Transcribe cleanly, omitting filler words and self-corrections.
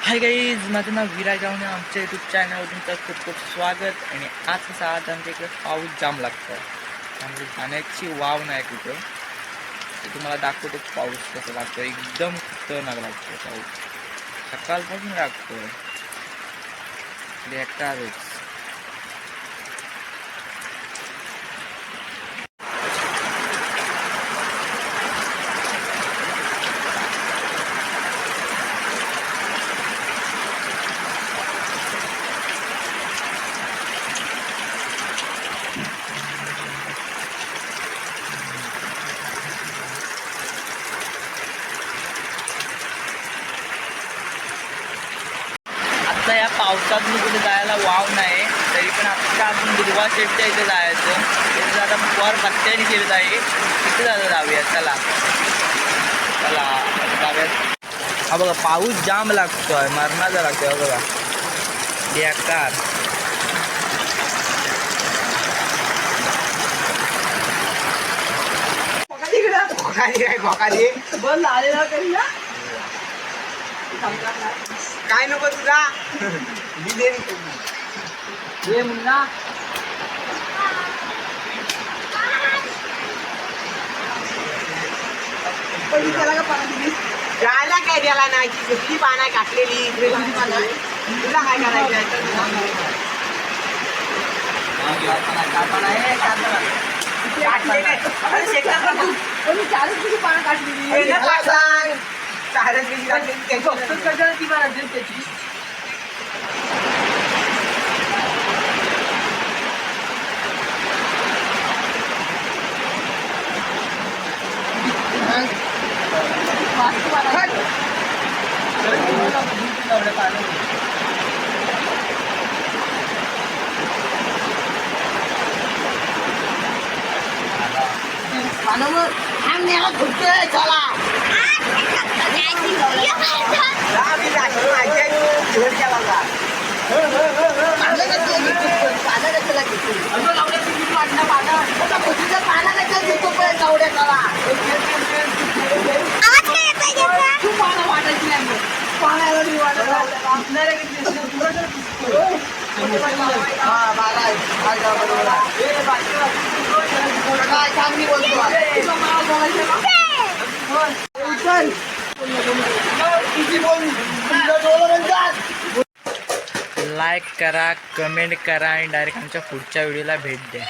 Hi guys, माझं नाव विराज आहे. आमच्या यूट्यूब चॅनलवर तुमचं खूप खूप स्वागत. आणि आज कसं आज आमच्या इकडे पाऊस जाम लागतो, त्यामुळे जाण्याची वाव नाही कुठं. ते तुम्हाला दाखवतो पाऊस कसं लागतो. एकदम खतरनाक लागतो पाऊस, सकाळपासून लागतो बेकारच. आता या पावसात मी कुठे जायला वाव नाही, तरी पण आता अजून दुर्वा शेटच्या इथे जायचं. तिथे आता वर पत्त्याने फिरत आहे, तिथे जाऊया. चला चला जाऊयात. हा बघा, पाऊस जाम लागतोय, मरणाचा लागतोय बघा, बेकार. काय नको तुझा मुन्ना जायला काय द्यायला नाही, कुठली पाना काटलेली तुला काय त्याची लाईक करा, कमेंट करा आणि डायरेक्ट आमच्या पुढच्या व्हिडिओला भेट द्या.